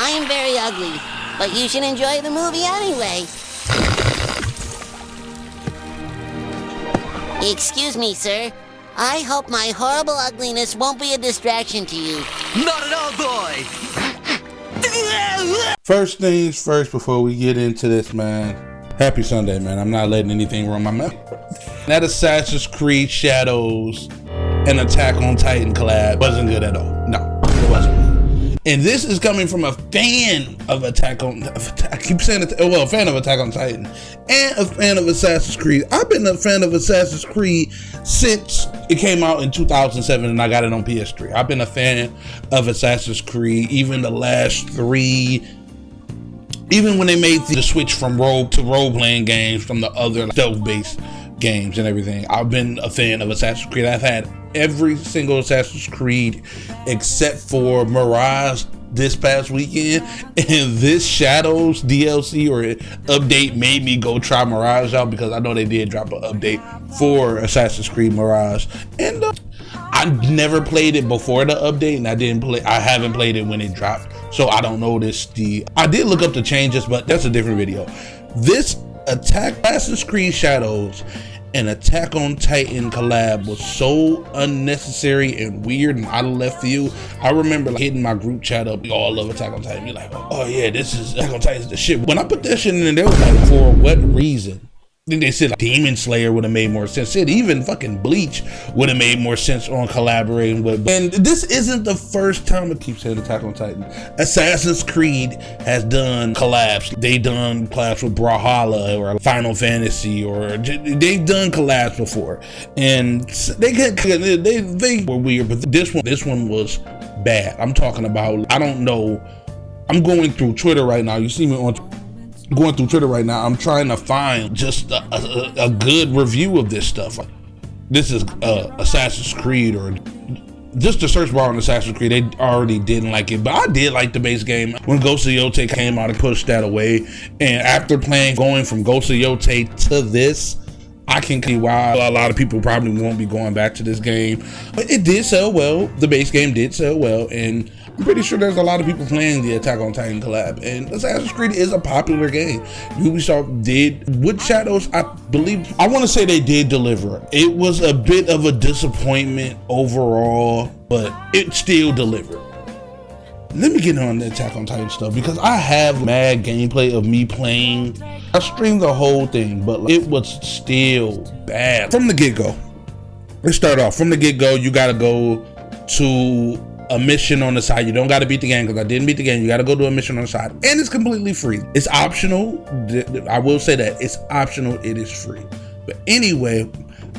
I am very ugly, but you should enjoy the movie anyway. Excuse me, sir. I hope my horrible ugliness won't be a distraction to you. Not at all, boy! First things first before we get into this, man. Happy Sunday, man. I'm not letting anything ruin my mouth. That Assassin's Creed Shadows and Attack on Titan collab wasn't good at all. No, it wasn't. And this is coming from a fan of Attack on, I keep saying it, well, a fan of Attack on Titan and a fan of Assassin's Creed. I've been a fan of Assassin's Creed since it came out in 2007 and I got it on PS3. I've been a fan of Assassin's Creed, even the last three, even when they made the switch from rogue to role-playing games from the other stealth-based games and everything. I've been a fan of Assassin's Creed. I've had every single Assassin's Creed except for Mirage this past weekend, and this Shadows DLC or update made me go try Mirage out because I know they did drop an update for Assassin's Creed Mirage, and I never played it before the update, and I haven't played it when it dropped, so I don't notice I did look up the changes, but that's a different video. This Assassin's Creed Shadows and Attack on Titan collab was so unnecessary and weird and out of left field. I remember hitting my group chat up, all love Attack on Titan, be like, oh yeah, this is Attack on Titan's the shit. When I put that shit in there, was like, for what reason? Then they said like, Demon Slayer would have made more sense. Said even fucking Bleach would have made more sense on collaborating with. And this isn't the first time, I keep saying Attack on Titan. Assassin's Creed has done collabs. They done collabs with Brawlhalla or Final Fantasy, or they've done collabs before, and they were weird. But this one was bad. I'm talking about, I don't know. I'm going through Twitter right now. You see me going through Twitter right now. I'm trying to find just a good review of this stuff. This is Assassin's Creed, or just the search bar on Assassin's Creed. They already didn't like it, but I did like the base game. When Ghost of Yotei came out, and pushed that away, and after going from Ghost of Yotei to this, I can see why a lot of people probably won't be going back to this game. But it did sell well. The base game did sell well, and I'm pretty sure there's a lot of people playing the Attack on Titan collab, and Assassin's Creed is a popular game. Ubisoft did, with Shadows, I want to say they did deliver. It was a bit of a disappointment overall, but it still delivered. Let me get on the Attack on Titan stuff, because I have mad gameplay of me playing. I streamed the whole thing, but it was still bad. From the get-go, let's start off. From the get-go, you gotta go to a mission on the side. You don't got to beat the game, because I didn't beat the game. You got to go do a mission on the side, and it's completely free. It's optional. I will say that it's optional. It is free. But anyway,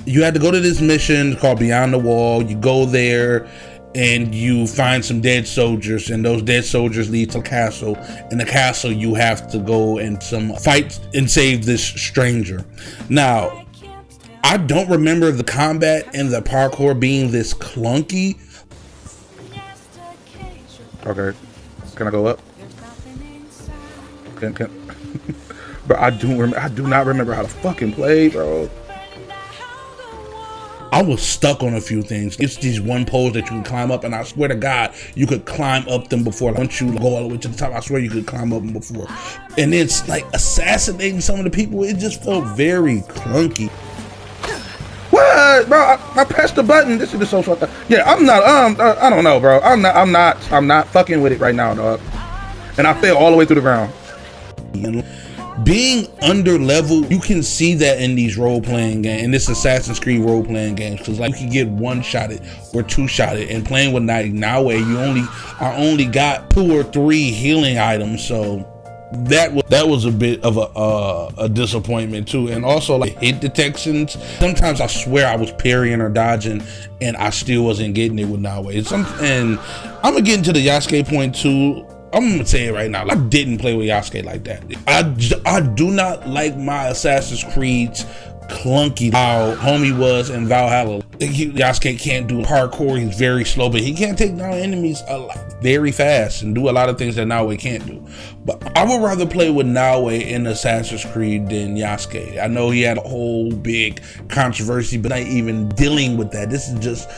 you had to go to this mission called Beyond the Wall. You go there and you find some dead soldiers, and those dead soldiers lead to a castle. In the castle, you have to go and fight and save this stranger. Now, I don't remember the combat and the parkour being this clunky. Okay, can I go up? Can Bro, I do not remember how to fucking play, bro. I was stuck on a few things. It's these one poles that you can climb up, and I swear to God, you could climb up them before. Once you go all the way to the top, I swear you could climb up them before. And it's like assassinating some of the people. It just felt very clunky. What, bro? I pressed the button. This is so fucked up. Yeah, I'm not. I don't know, bro. I'm not fucking with it right now, dog. And I fell all the way through the ground. Being under level, you can see that in these role-playing games, in this Assassin's Creed role-playing games, because like you can get one-shotted or two-shotted, and playing with Naue, I only got 2 or 3 healing items, so that was a bit of a disappointment too. And also like hit detections, sometimes I swear I was parrying or dodging and I still wasn't getting it with Naue. And I'm gonna get into the Yasuke point too. I'm gonna say it right now, I didn't play with Yasuke like that. I do not like my Assassin's Creed's clunky how homie was in Valhalla. Yasuke can't do parkour. He's very slow, but he can't take down enemies very fast and do a lot of things that Naue can't do. But I would rather play with Naue in Assassin's Creed than Yasuke. I know he had a whole big controversy, but not even dealing with that. This is just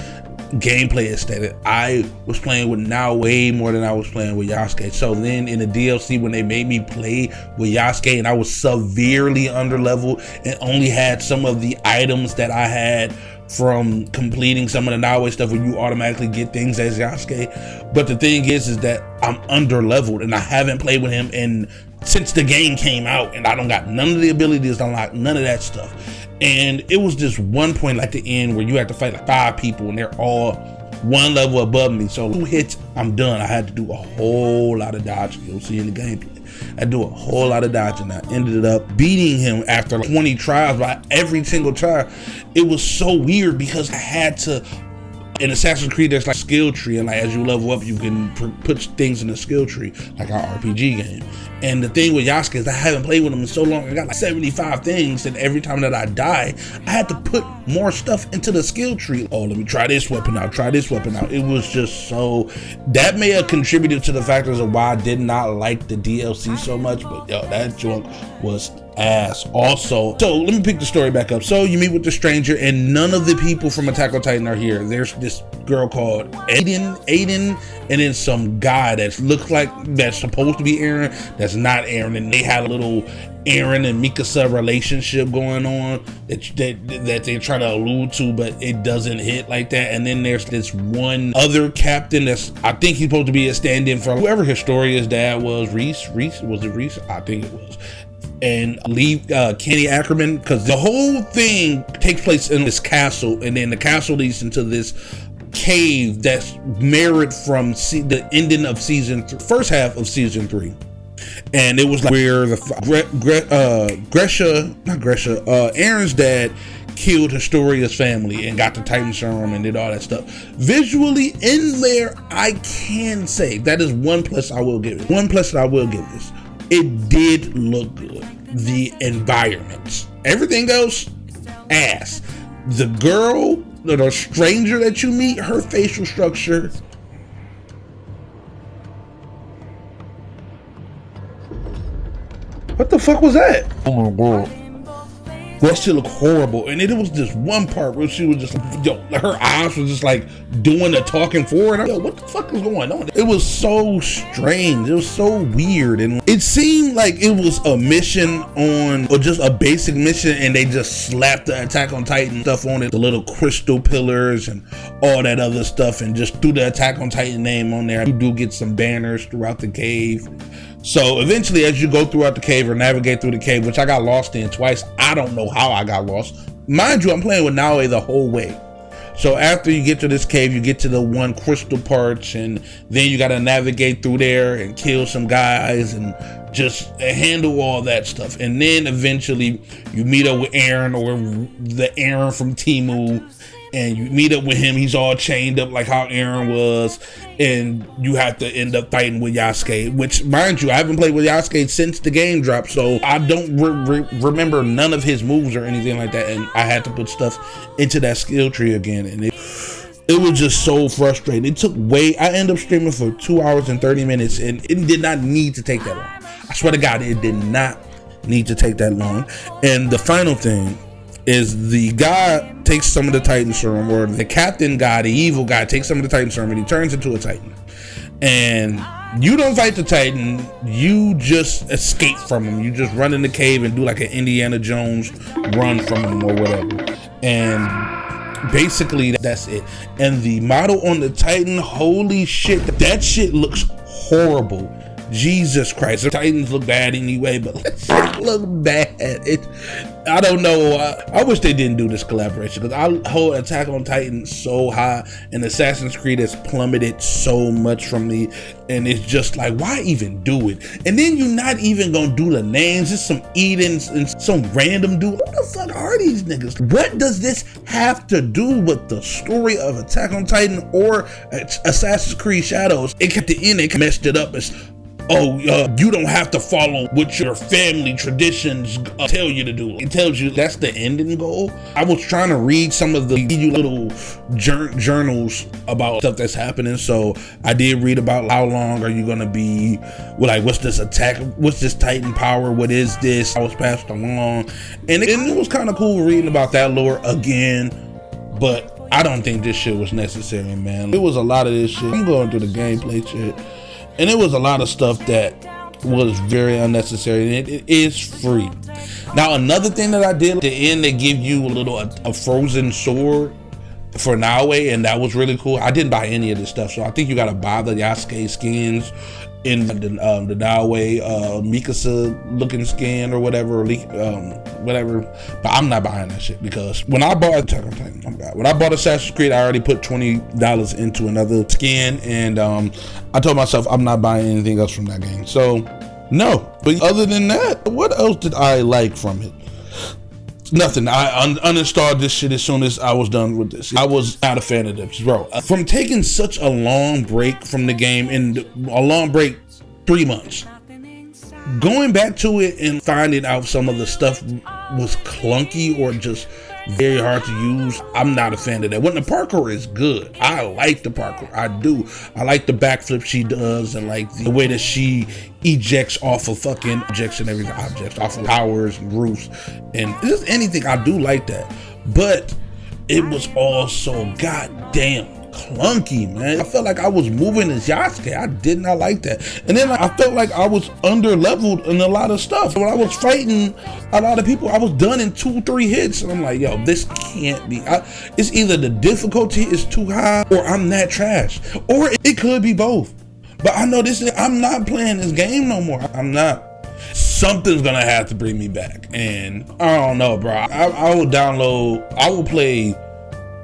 gameplay aesthetic. I was playing with Now way more than I was playing with Yasuke. So then in the DLC, when they made me play with Yasuke and I was severely underleveled and only had some of the items that I had from completing some of the Now stuff where you automatically get things as Yasuke. But the thing is that I'm underleveled and I haven't played with him since the game came out, and I don't got none of the abilities to unlock none of that stuff. And it was just one point like the end where you had to fight like 5 people and they're all one level above me. So 2 hits, I'm done. I had to do a whole lot of dodging. You'll see in the gameplay. I do a whole lot of dodging. I ended up beating him after like 20 tries. By every single try, it was so weird because I had to. In Assassin's Creed, there's like skill tree, and like as you level up, you can put things in the skill tree, like our RPG game. And the thing with Yasuke is I haven't played with him in so long. I got like 75 things, and every time that I die, I had to put more stuff into the skill tree. Oh, let me try this weapon out, try this weapon out. It was just so, that may have contributed to the factors of why I did not like the DLC so much, but yo, that junk was ass. Also, so let me pick the story back up. So you meet with the stranger, and none of the people from Attack on Titan are here. There's this girl called Aiden, and then some guy that looks like that's supposed to be Eren, that's not Eren, and they had a little Eren and Mikasa relationship going on that they're trying to allude to, but it doesn't hit like that. And then there's this one other captain that's, I think he's supposed to be a stand-in for whoever Historia's dad was. Reese? Was it Reese? I think it was. And leave Kenny Ackerman, because the whole thing takes place in this castle, and then the castle leads into this cave that's mirrored from the ending of first half of season 3. And it was like where the Eren's dad killed Historia's family and got the Titan serum and did all that stuff. Visually in there, I can say that is one plus I will give it. One plus that I will give this. It did look good. The environments, everything else, ass. The girl, the stranger that you meet, her facial structure. What the fuck was that? Oh my god. That shit looked horrible. And then it was this one part where she was just, yo, her eyes was just like doing the talking for her. Yo, what the fuck is going on? It was so strange. It was so weird. And it seemed like it was a mission or just a basic mission, and they just slapped the Attack on Titan stuff on it. The little crystal pillars and all that other stuff, and just threw the Attack on Titan name on there. You do get some banners throughout the cave. So eventually, as you go throughout the cave or navigate through the cave, which I got lost in twice, I don't know how I got lost. Mind you, I'm playing with Naoe the whole way. So after you get to this cave, you get to the one crystal parts, and then you got to navigate through there and kill some guys and just handle all that stuff. And then eventually you meet up with Eren, or the Eren from Temu, and you meet up with him. He's all chained up like how Eren was, and you have to end up fighting with Yasuke, which, mind you, I haven't played with Yasuke since the game dropped, so I don't remember none of his moves or anything like that, and I had to put stuff into that skill tree again, and it was just so frustrating. It took I ended up streaming for 2 hours and 30 minutes, and it did not need to take that long. I swear to God, it did not need to take that long. And the final thing is, the guy takes some of the Titan serum, or the captain guy, the evil guy, takes some of the Titan serum, and he turns into a Titan. And you don't fight the Titan, you just escape from him. You just run in the cave and do like an Indiana Jones run from him or whatever. And basically that's it. And the model on the Titan, holy shit, that shit looks horrible. Jesus Christ, the Titans look bad anyway, but let's look bad. I don't know. I wish they didn't do this collaboration, because I hold Attack on Titan so high, and Assassin's Creed has plummeted so much from me, and it's just like, why even do it? And then you're not even gonna do the names. It's some Edens and some random dude. What the fuck are these niggas? What does this have to do with the story of Attack on Titan or Assassin's Creed Shadows? It kept the end, it messed it up as, you don't have to follow what your family traditions tell you to do. It tells you that's the ending goal. I was trying to read some of the little journals about stuff that's happening. So I did read about how long are you going to be, what's this attack, what's this Titan power, what is this? I was passed along. And it was kind of cool reading about that lore again. But I don't think this shit was necessary, man. It was a lot of this shit. I'm going through the gameplay shit, and it was a lot of stuff that was very unnecessary, and it is free. Now, another thing that I did at the end, they give you a frozen sword for Naue, and that was really cool. I didn't buy any of this stuff, so I think you gotta buy the Yasuke skins in the Naue Mikasa looking skin or whatever, whatever. But I'm not buying that shit, because when I bought Assassin's Creed, I already put $20 into another skin, and I told myself I'm not buying anything else from that game. So no. But other than that, what else did I like from it? Nothing. I uninstalled this shit as soon as I was done with this. I was not a fan of this, bro. From taking such a long break from the game, and a long break, 3 months, going back to it and finding out some of the stuff was clunky or just very hard to use, I'm not a fan of that. When the parkour is good, I like the parkour. I do. I like the backflip she does, and like the way that she ejects off of fucking objects and everything, objects off of towers and roofs and just anything. I do like that, but it was all so goddamn clunky, man. I felt like I was moving as Yasuke. I did not like that. And then I felt like I was under leveled in a lot of stuff. When I was fighting a lot of people, I was done in 2-3 hits, and I'm like, yo, this can't be. It's either the difficulty is too high, or I'm that trash, or it could be both. But I know I'm not playing this game no more. I'm not. Something's gonna have to bring me back, and I don't know, bro. I will play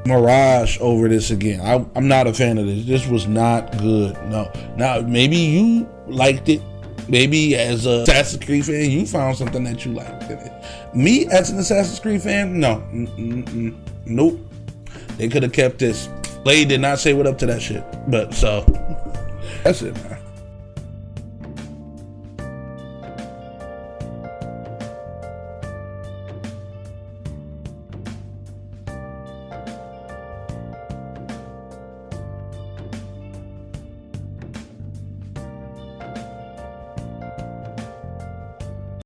Mirage over this again. I'm not a fan of this. This was not good. No. Now, maybe you liked it. Maybe as a Assassin's Creed fan, you found something that you liked in it. Me, as an Assassin's Creed fan, no. Nope. They could have kept this. Blade did not say what up to that shit. But so, that's it, man.